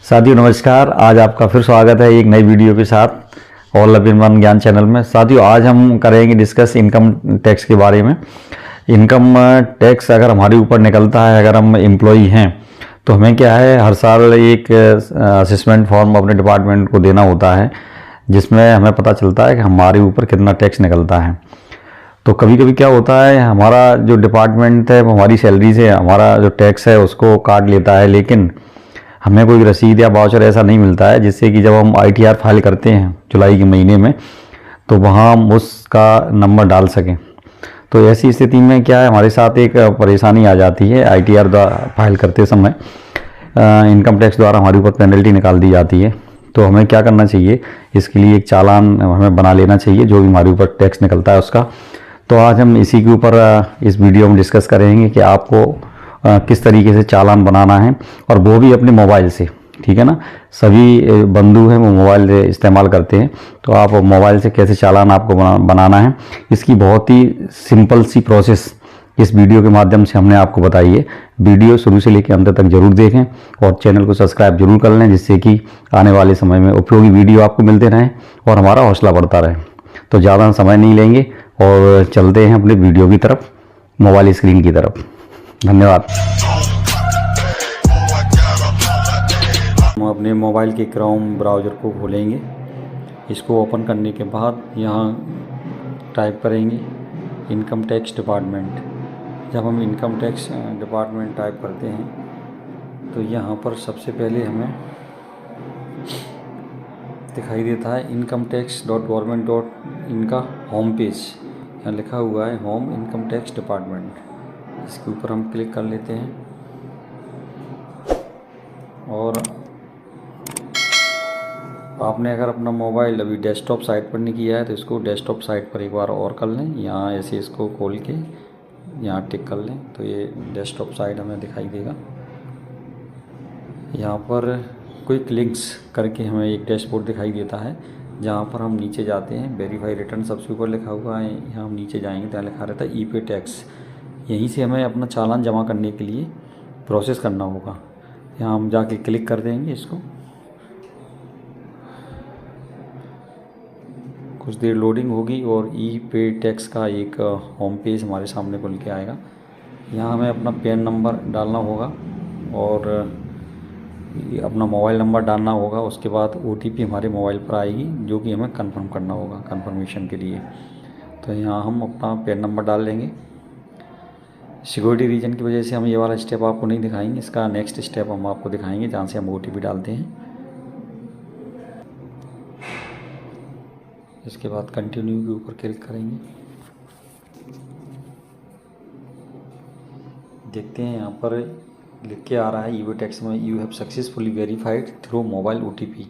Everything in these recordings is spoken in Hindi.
साथियों नमस्कार। आज आपका फिर स्वागत है एक नई वीडियो के साथ ऑल इन वन ज्ञान चैनल में। साथियों आज हम करेंगे डिस्कस इनकम टैक्स के बारे में। इनकम टैक्स अगर हमारे ऊपर निकलता है, अगर हम एम्प्लॉई हैं तो हमें क्या है, हर साल एक असेसमेंट फॉर्म अपने डिपार्टमेंट को देना होता है, जिसमें हमें पता चलता है कि हमारे ऊपर कितना टैक्स निकलता है। तो कभी कभी क्या होता है, हमारा जो डिपार्टमेंट है वो हमारी सैलरी से हमारा जो टैक्स है उसको काट लेता है, लेकिन हमें कोई रसीद या वाउचर ऐसा नहीं मिलता है जिससे कि जब हम ITR फाइल करते हैं जुलाई के महीने में तो वहाँ हम उसका नंबर डाल सकें। तो ऐसी स्थिति में क्या है, हमारे साथ एक परेशानी आ जाती है। ITR फाइल करते समय इनकम टैक्स द्वारा हमारे ऊपर पेनल्टी निकाल दी जाती है। तो हमें क्या करना चाहिए, इसके लिए एक चालान हमें बना लेना चाहिए जो भी हमारे ऊपर टैक्स निकलता है उसका। तो आज हम इसी के ऊपर इस वीडियो में डिस्कस करेंगे कि आपको किस तरीके से चालान बनाना है, और वो भी अपने मोबाइल से। ठीक है ना, सभी बंधु हैं वो मोबाइल इस्तेमाल करते हैं, तो आप मोबाइल से कैसे चालान आपको बनाना है, इसकी बहुत ही सिंपल सी प्रोसेस इस वीडियो के माध्यम से हमने आपको बताई है। वीडियो शुरू से लेकर अंत तक जरूर देखें और चैनल को सब्सक्राइब जरूर कर लें, जिससे कि आने वाले समय में उपयोगी वीडियो आपको मिलते रहें और हमारा हौसला बढ़ता रहे। तो ज़्यादा समय नहीं लेंगे और चलते हैं अपने वीडियो की तरफ, मोबाइल स्क्रीन की तरफ। धन्यवाद। हम अपने मोबाइल के क्रोम ब्राउज़र को खोलेंगे। इसको ओपन करने के बाद यहाँ टाइप करेंगे इनकम टैक्स डिपार्टमेंट। जब हम इनकम टैक्स डिपार्टमेंट टाइप करते हैं तो यहाँ पर सबसे पहले हमें दिखाई देता है incometax.government.in का होम पेज। यहाँ लिखा हुआ है होम इनकम टैक्स डिपार्टमेंट। इसके ऊपर हम क्लिक कर लेते हैं और आपने अगर अपना मोबाइल अभी डेस्कटॉप साइट पर नहीं किया है तो इसको डेस्कटॉप साइट पर एक बार और कर लें। यहाँ ऐसे इसको खोल के यहाँ टिक कर लें तो ये डेस्कटॉप साइट हमें दिखाई देगा। यहाँ पर क्विक लिंक्स करके हमें एक डैशबोर्ड दिखाई देता है, जहाँ पर हम नीचे जाते हैं वेरीफाई रिटर्न सबसे ऊपर लिखा हुआ है। यहाँ हम नीचे जाएंगे तो लिखा रहता है ई-पे टैक्स। यहीं से हमें अपना चालान जमा करने के लिए प्रोसेस करना होगा। यहाँ हम जाके क्लिक कर देंगे इसको। कुछ देर लोडिंग होगी और ई-पे टैक्स का एक होम पेज हमारे सामने खुल के आएगा। यहाँ हमें अपना पैन नंबर डालना होगा और अपना मोबाइल नंबर डालना होगा। उसके बाद OTP हमारे मोबाइल पर आएगी जो कि हमें कंफर्म करना होगा कंफर्मेशन के लिए। तो यहाँ हम अपना पैन नंबर डाल लेंगे। सिक्योरिटी रीजन की वजह से हम ये वाला स्टेप आपको नहीं दिखाएंगे, इसका नेक्स्ट स्टेप हम आपको दिखाएंगे जहाँ से हम OTP डालते हैं। इसके बाद कंटिन्यू के ऊपर क्लिक करेंगे। देखते हैं यहाँ पर लिख के आ रहा है ई-पे टैक्स में you have successfully verified through mobile OTP,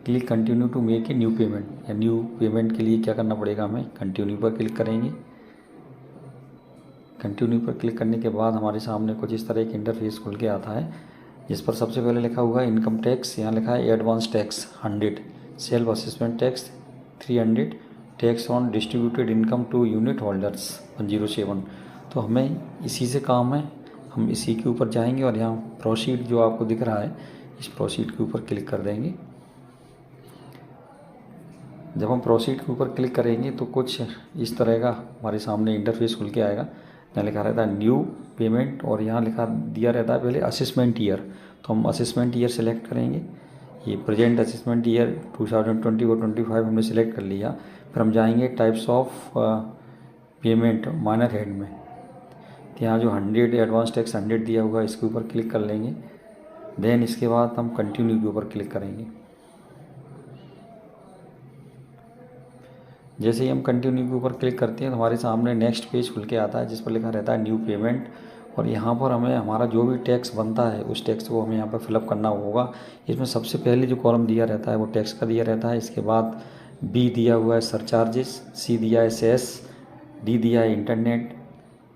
click continue to make a new payment. या न्यू पेमेंट के लिए क्या करना पड़ेगा, हमें कंटिन्यू पर क्लिक करेंगे। कंटिन्यू पर क्लिक करने के बाद हमारे सामने कुछ इस तरह एक इंटरफेस खुल के आता है, जिस पर सबसे पहले लिखा हुआ है इनकम टैक्स। यहाँ लिखा है advance tax 100, self assessment tax 300, tax on distributed income to unit holders 107। तो हमें इसी से काम है, हम इसी के ऊपर जाएंगे और यहाँ प्रोसीड जो आपको दिख रहा है इस प्रोसीड के ऊपर क्लिक कर देंगे। जब हम प्रोसीड के ऊपर क्लिक करेंगे तो कुछ इस तरह का हमारे सामने इंटरफेस खुल के आएगा। यहाँ लिखा रहता है न्यू पेमेंट और यहाँ लिखा दिया रहता है पहले असेसमेंट ईयर। तो हम असेसमेंट ईयर सेलेक्ट करेंगे। ये प्रेजेंट असेसमेंट ईयर 2020 और 25 हमने सेलेक्ट कर लिया। फिर हम जाएंगे types of payment minor head में। तो यहाँ जो 100 एडवांस टैक्स 100 दिया हुआ है इसके ऊपर क्लिक कर लेंगे। देन इसके बाद हम कंटिन्यू के ऊपर क्लिक करेंगे। जैसे ही हम कंटिन्यू के ऊपर क्लिक करते हैं तो हमारे सामने नेक्स्ट पेज खुल के आता है, जिस पर लिखा रहता है न्यू पेमेंट। और यहाँ पर हमें हमारा जो भी टैक्स बनता है उस टैक्स को हमें यहाँ पर फिलअप करना होगा। इसमें सबसे पहले जो कॉलम दिया रहता है वो टैक्स का दिया रहता है। इसके बाद B दिया हुआ है सरचार्जेस, C दिया है सेस, D दिया है इंटरनेट,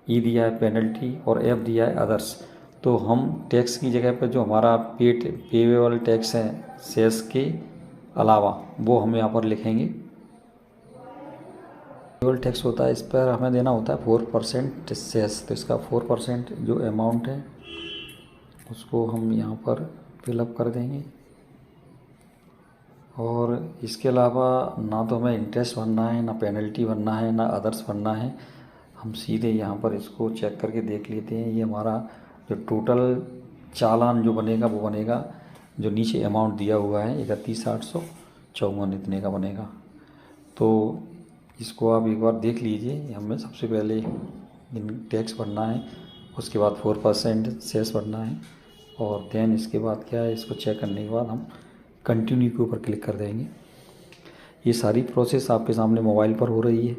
E दिया है पेनल्टी और F दिया है अदर्स। तो हम टैक्स की जगह पर जो हमारा पेवेबल टैक्स है सेस के अलावा वो हम यहाँ पर लिखेंगे। पेवेबल टैक्स होता है, इस पर हमें देना होता है 4% सेस। तो इसका 4% जो अमाउंट है उसको हम यहाँ पर फिलअप कर देंगे। और इसके अलावा ना तो हमें इंटरेस्ट भरना है, ना पेनल्टी भरना है, ना अदर्स भरना है। हम सीधे यहाँ पर इसको चेक करके देख लेते हैं। ये हमारा जो टोटल चालान जो बनेगा वो बनेगा, जो नीचे अमाउंट दिया हुआ है 31,854 इतने का बनेगा। तो इसको आप एक बार देख लीजिए। हमें सबसे पहले टैक्स भरना है, उसके बाद 4% सेस भरना है, और देन इसके बाद क्या है, इसको चेक करने के बाद हम कंटिन्यू के ऊपर क्लिक कर देंगे। ये सारी प्रोसेस आपके सामने मोबाइल पर हो रही है।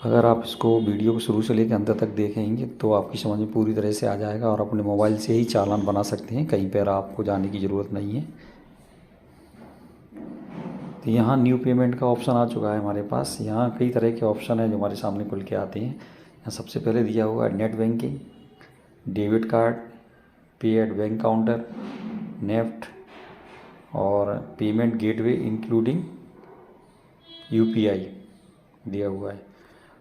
अगर आप इसको वीडियो को शुरू से लेकर अंत तक देखेंगे तो आपकी समझ में पूरी तरह से आ जाएगा, और अपने मोबाइल से ही चालान बना सकते हैं, कहीं पर आपको जाने की ज़रूरत नहीं है। तो यहाँ न्यू पेमेंट का ऑप्शन आ चुका है हमारे पास। यहाँ कई तरह के ऑप्शन हैं जो हमारे सामने खुल के आते हैं। यहाँ सबसे पहले दिया हुआ है नेट बैंकिंग, डेबिट कार्ड, पे एट बैंक काउंटर, नेफ्ट और पेमेंट गेटवे इंक्लूडिंग यूपीआई दिया हुआ है।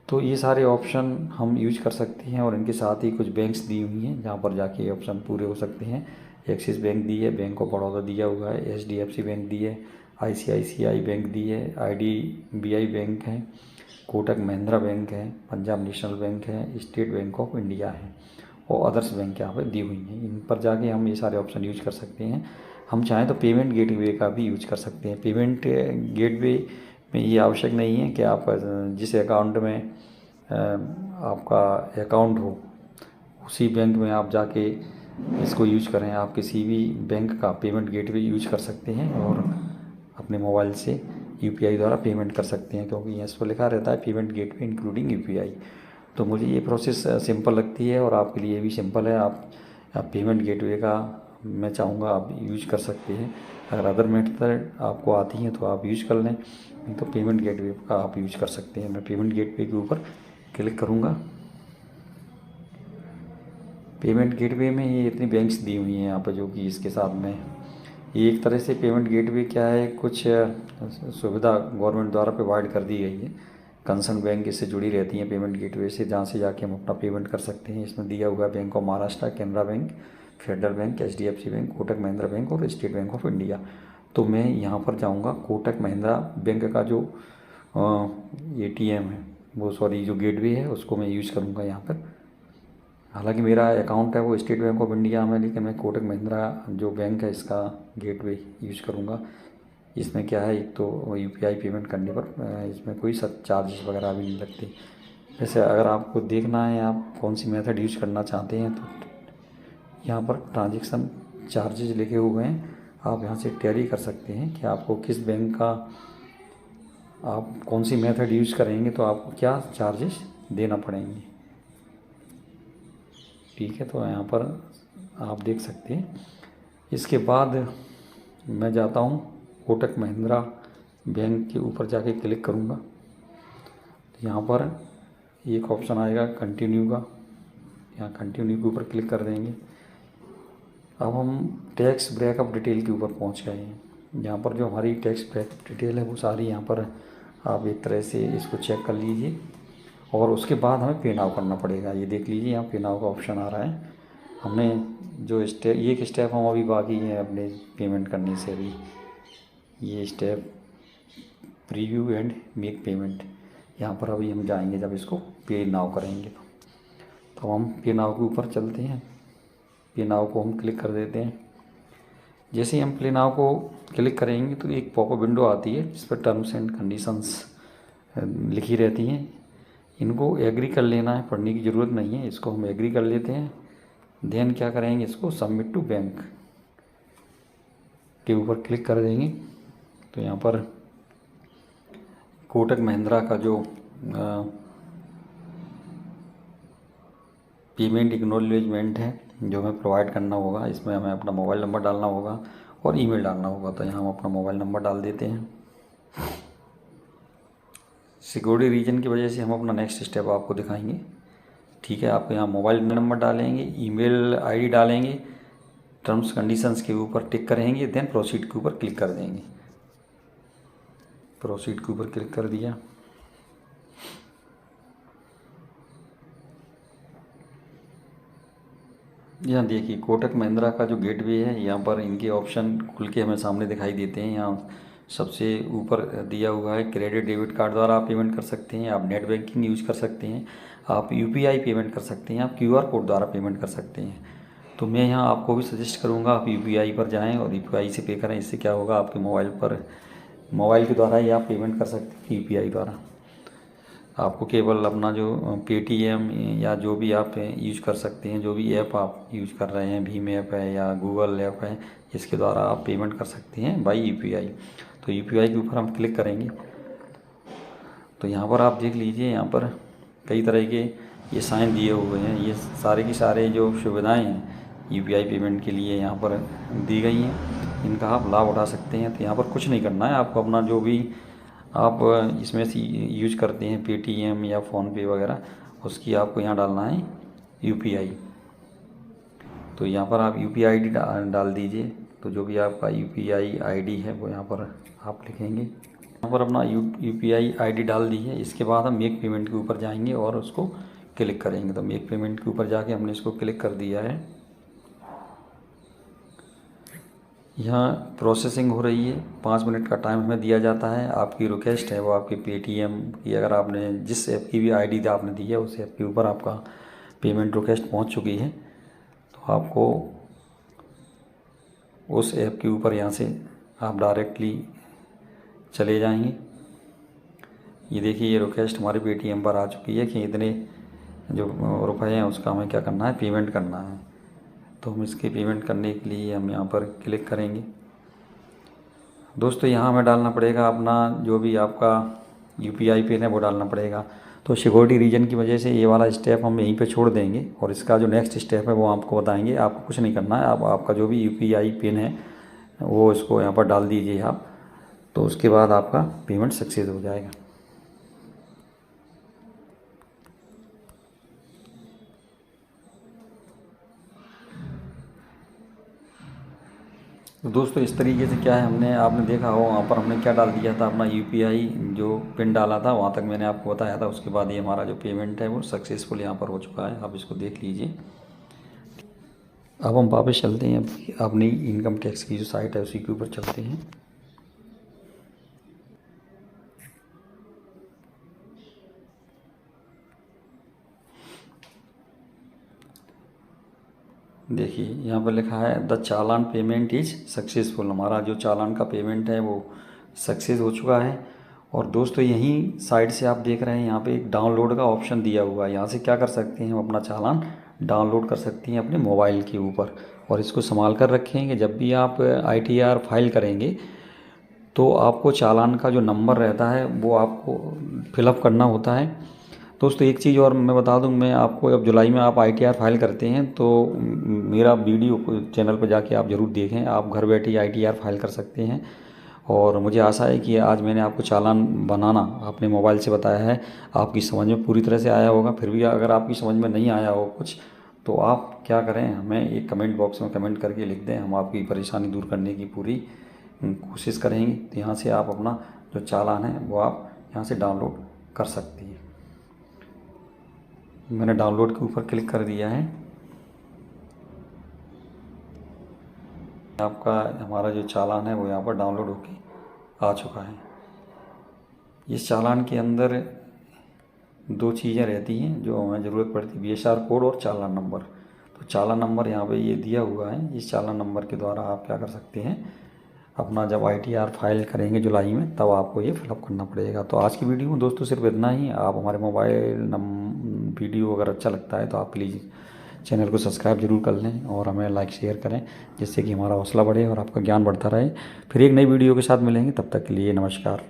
तो ये सारे ऑप्शन हम यूज कर सकते हैं, और इनके साथ ही कुछ बैंक्स दी हुई हैं जहाँ पर जाके ये ऑप्शन पूरे हो सकते हैं। एक्सिस बैंक दी है, बैंक ऑफ बड़ौदा दिया हुआ है, एचडीएफसी बैंक दी है, आईसीआईसीआई बैंक दी है, आईडीबीआई बैंक है, कोटक महिंद्रा बैंक है, पंजाब नेशनल बैंक है, स्टेट बैंक ऑफ इंडिया है, और अदर्स बैंक यहाँ पर दी हुई हैं। इन पर जाके हम ये सारे ऑप्शन यूज कर सकते हैं। हम चाहें तो पेमेंट गेटवे का भी यूज कर सकते हैं। पेमेंट गेटवे में ये आवश्यक नहीं है कि आप जिस अकाउंट में आपका अकाउंट हो उसी बैंक में आप जाके इसको यूज करें। आप किसी भी बैंक का पेमेंट गेटवे यूज कर सकते हैं और अपने मोबाइल से यूपीआई द्वारा पेमेंट कर सकते हैं, क्योंकि इस पर लिखा रहता है पेमेंट गेटवे इंक्लूडिंग यूपीआई। तो मुझे ये प्रोसेस सिंपल लगती है, और आपके लिए भी सिंपल है। आप पेमेंट गेटवे का मैं चाहूँगा आप यूज कर सकते हैं। अगर अदर मेथड आपको आती हैं तो आप यूज कर लें, नहीं तो पेमेंट गेटवे का आप यूज कर सकते हैं। मैं पेमेंट गेटवे के ऊपर क्लिक करूँगा। पेमेंट गेटवे में ये इतनी बैंक्स दी हुई हैं यहाँ पर, जो कि इसके साथ में ये एक तरह से पेमेंट गेटवे क्या है, कुछ सुविधा गवर्नमेंट द्वारा प्रोवाइड कर दी गई है। कंसर्न बैंक इससे जुड़ी रहती हैं पेमेंट गेटवे से, जहाँ से जाके हम अपना पेमेंट कर सकते हैं। इसमें दिया हुआ है bank of Maharashtra, Canara bank, federal bank, HDFC bank, Kotak Mahindra bank और स्टेट बैंक ऑफ इंडिया। तो मैं यहाँ पर जाऊँगा, कोटक महिंद्रा बैंक का जो एटीएम है वो, सॉरी जो गेटवे है उसको मैं यूज़ करूँगा यहाँ पर। हालांकि मेरा अकाउंट है वो स्टेट बैंक ऑफ इंडिया में, लेकिन मैं कोटक महिंद्रा जो बैंक है इसका गेटवे यूज़ करूँगा। इसमें क्या है, एक तो यूपीआई पेमेंट करने पर इसमें कोई चार्जेस वगैरह भी नहीं लगते। वैसे अगर आपको देखना है आप कौन सी मेथड यूज करना चाहते हैं, तो यहाँ पर ट्रांजैक्शन चार्जेस लिखे हुए हैं। आप यहाँ से टैली कर सकते हैं कि आपको किस बैंक का, आप कौन सी मेथड यूज करेंगे तो आपको क्या चार्जेस देना पड़ेंगे। ठीक है, तो यहाँ पर आप देख सकते हैं। इसके बाद मैं जाता हूँ कोटक महिंद्रा बैंक के ऊपर जाके क्लिक करूँगा। तो यहाँ पर एक ऑप्शन आएगा कंटिन्यू का, यहाँ कंटिन्यू के ऊपर क्लिक कर देंगे। अब हम टैक्स ब्रेकअप डिटेल के ऊपर पहुँच गए हैं। यहाँ पर जो हमारी टैक्स ब्रेकअप डिटेल है वो सारी यहाँ पर आप एक तरह से इसको चेक कर लीजिए, और उसके बाद हमें पे नाउ करना पड़ेगा। ये देख लीजिए यहाँ पे नाउ का ऑप्शन आ रहा है। हमने जो स्टेप, ये एक स्टेप हम अभी बाकी हैं अपने पेमेंट करने से। अभी ये step preview and make payment, यहाँ पर अभी हम जाएंगे जब इसको पे नाउ करेंगे। तो हम पे नाउ के ऊपर चलते हैं। पे नाउ को हम क्लिक कर देते हैं। जैसे ही हम पे नाउ को क्लिक करेंगे तो एक पॉपअप विंडो आती है जिस पर टर्म्स एंड कंडीशंस लिखी रहती हैं। इनको एग्री कर लेना है, पढ़ने की ज़रूरत नहीं है। इसको हम एग्री कर लेते हैं। देन क्या करेंगे, इसको सबमिट टू बैंक के ऊपर क्लिक कर देंगे। तो यहाँ पर कोटक महिंद्रा का जो पेमेंट एक्नॉलेजमेंट है जो हमें प्रोवाइड करना होगा, इसमें हमें अपना मोबाइल नंबर डालना होगा और ईमेल डालना होगा। तो यहाँ हम अपना मोबाइल नंबर डाल देते हैं। सिक्योरिटी रीजन की वजह से हम अपना नेक्स्ट स्टेप आपको दिखाएंगे। ठीक है, आप यहाँ मोबाइल नंबर डालेंगे, ईमेल आईडी डालेंगे, टर्म्स कंडीशंस के ऊपर टिक करेंगे, देन प्रोसीड के ऊपर क्लिक कर देंगे। प्रोसीड के ऊपर क्लिक कर दिया। यहाँ देखिए कोटक महिंद्रा का जो गेटवे है, यहाँ पर इनके ऑप्शन खुल के हमें सामने दिखाई देते हैं। यहाँ सबसे ऊपर दिया हुआ है क्रेडिट डेबिट कार्ड द्वारा आप पेमेंट कर सकते हैं, आप नेट बैंकिंग यूज कर सकते हैं, आप यूपीआई पेमेंट कर सकते हैं, आप क्यूआर कोड द्वारा पेमेंट कर सकते हैं। तो मैं यहाँ आपको भी सजेस्ट करूँगा आप यूपीआई पर जाएं और यूपीआई से पे करें। इससे क्या होगा, आपके मोबाइल के द्वारा ही आप पेमेंट कर सकते हैं। यूपीआई द्वारा आपको केवल अपना जो पेटीएम या जो भी आप यूज कर सकते हैं, जो भी ऐप आप यूज कर रहे हैं, भीम ऐप है या गूगल ऐप है, इसके द्वारा आप पेमेंट कर सकते हैं बाई यूपीआई। तो यूपीआई के ऊपर हम क्लिक करेंगे तो यहाँ पर आप देख लीजिए, यहाँ पर कई तरह के ये साइन दिए हुए हैं। ये सारे की सारे जो सुविधाएं हैं यूपीआई पेमेंट के लिए यहाँ पर दी गई हैं, इनका आप लाभ उठा सकते हैं। तो यहाँ पर कुछ नहीं करना है आपको, अपना जो भी आप इसमें से यूज करते हैं पेटीएम या फ़ोनपे वगैरह, उसकी आपको यहाँ डालना है यूपीआई। तो यहाँ पर आप यूपीआई आईडी डाल दीजिए। तो जो भी आपका यूपीआई आईडी है वो यहाँ पर आप लिखेंगे। यहाँ पर अपना यूपीआई आईडी डाल दीजिए। इसके बाद हम मेक पेमेंट के ऊपर जाएंगे और उसको क्लिक करेंगे। तो मेक पेमेंट के ऊपर जाके हमने इसको क्लिक कर दिया है। यहाँ प्रोसेसिंग हो रही है, 5 मिनट का टाइम हमें दिया जाता है। आपकी रिक्वेस्ट है वो आपकी पेटीएम की, अगर आपने जिस ऐप की भी आईडी आपने दी है उस ऐप के ऊपर आपका पेमेंट रिक्वेस्ट पहुंच चुकी है। तो आपको उस ऐप के ऊपर यहाँ से आप डायरेक्टली चले जाएंगे। ये देखिए, ये रिक्वेस्ट हमारे पेटीएम पर आ चुकी है कि इतने जो रुपए हैं उसका हमें क्या करना है, पेमेंट करना है। तो हम इसके पेमेंट करने के लिए हम यहाँ पर क्लिक करेंगे। दोस्तों यहाँ हमें डालना पड़ेगा अपना जो भी आपका यूपीआई पिन है वो डालना पड़ेगा। तो सिक्योरिटी रीजन की वजह से ये वाला स्टेप हम यहीं पे छोड़ देंगे और इसका जो नेक्स्ट स्टेप है वो आपको बताएंगे। आपको कुछ नहीं करना है, आप आपका जो भी यूपीआई पिन है वो इसको यहाँ पर डाल दीजिए आप। तो उसके बाद आपका पेमेंट सक्सेस हो जाएगा। तो दोस्तों इस तरीके से क्या है, आपने देखा हो वहाँ पर हमने क्या डाल दिया था, अपना यूपीआई जो पिन डाला था, वहाँ तक मैंने आपको बताया था। उसके बाद ये हमारा जो पेमेंट है वो सक्सेसफुल यहाँ पर हो चुका है। आप इसको देख लीजिए। अब हम वापस चलते हैं अपनी इनकम टैक्स की जो साइट है उसी के ऊपर चलते हैं। देखिए यहाँ पर लिखा है the challan payment is successful. हमारा जो चालान का पेमेंट है वो सक्सेस हो चुका है। और दोस्तों यहीं साइड से आप देख रहे हैं यहाँ पे एक डाउनलोड का ऑप्शन दिया हुआ है। यहाँ से क्या कर सकते हैं, हम अपना चालान डाउनलोड कर सकते हैं अपने मोबाइल के ऊपर। और इसको संभाल कर रखेंगे, जब भी आप ITR फाइल करेंगे तो आपको चालान का जो नंबर रहता है वो आपको फिलअप करना होता है। दोस्तों एक चीज़ और मैं बता दूं, मैं आपको, अब जुलाई में आप ITR फाइल करते हैं तो मेरा वीडियो चैनल पर जाके आप ज़रूर देखें। आप घर बैठे ITR फाइल कर सकते हैं। और मुझे आशा है कि आज मैंने आपको चालान बनाना अपने मोबाइल से बताया है, आपकी समझ में पूरी तरह से आया होगा। फिर भी अगर आपकी समझ में नहीं आया हो कुछ, तो आप क्या करें, हमें एक कमेंट बॉक्स में कमेंट करके लिख दें। हम आपकी परेशानी दूर करने की पूरी कोशिश करेंगे। तो यहाँ से आप अपना जो चालान है वो आप यहाँ से डाउनलोड कर सकती हैं। मैंने डाउनलोड के ऊपर क्लिक कर दिया है। आपका हमारा जो चालान है वो यहाँ पर डाउनलोड होके आ चुका है। इस चालान के अंदर 2 चीज़ें रहती हैं जो हमें ज़रूरत पड़ती है, BSR कोड और चालान नंबर। तो चालान नंबर यहाँ पे ये दिया हुआ है। इस चालान नंबर के द्वारा आप क्या कर सकते हैं, अपना जब ITR फाइल करेंगे जुलाई में तब आपको ये फिलअप करना पड़ेगा। तो आज की वीडियो में दोस्तों सिर्फ इतना ही। आप हमारे मोबाइल वीडियो अगर अच्छा लगता है तो आप प्लीज़ चैनल को सब्सक्राइब जरूर कर लें और हमें लाइक शेयर करें, जिससे कि हमारा हौसला बढ़े और आपका ज्ञान बढ़ता रहे। फिर एक नई वीडियो के साथ मिलेंगे, तब तक के लिए नमस्कार।